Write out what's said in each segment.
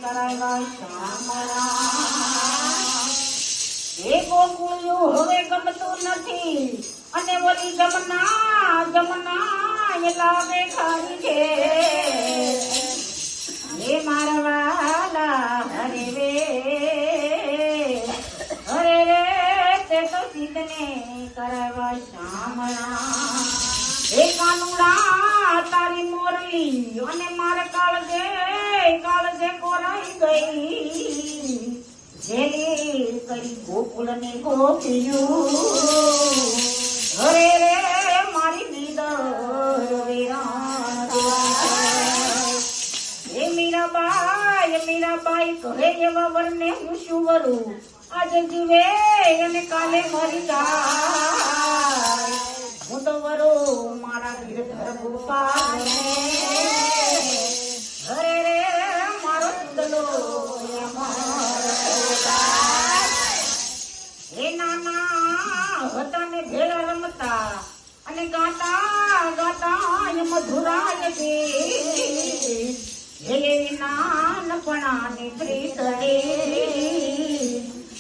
કરાવ્યા શામળા એ ગોકુળિયું હવે ગમતું નથી અને ઓલી જમના એ લાગે ખારી છે એ મારવાલા હરે રે તે તો સીધને કરાવ્યા શામળા એ કાનુડા તારી મોરલી અને મારા કાળજે કોરાઈ ગઈ જેલી કરી ગોકુળ ને ગોપિયું હરે રે મારી દીદર વેરાણ એ મીરાબાઈ કહે એવા વરને હું શું વરું આજે જીવે અને કાલે મરી જાય હું તો વરો મારા ગીરધર ગોપાલ હરે રે મારો સુદલો એ નાના હતા ને ભેળા રમતા અને ગાતા એ મધુરાય છે હે નાનપણાની પ્રીત રે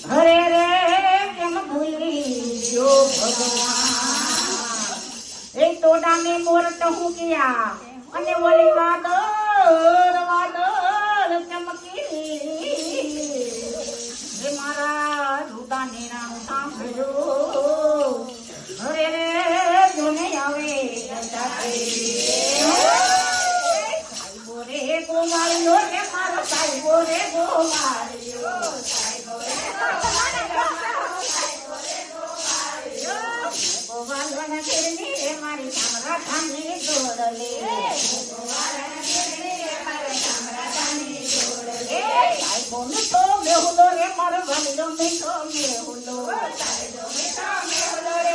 હરે રે કેમ ભૂલી જો ભગવાન એ તોડાને મોરટ હું કિયા અને ઓલી વાદળ ચમકી હે મારા રૂદાને નામ સાંભળ્યો હરે રે જોને આવે સાઈબો રે ગોમાળ્યો રે મારો સાઈબો રે ગોમાળ્યો ગોવાલવાના ઘેરની રે મારી સામરાઠાની જોડલે સાઈબો મીઠો મેહુલો રે મારો ગમીલો મીઠો મેહુલો સાઈબો મીઠો મેહુલો રે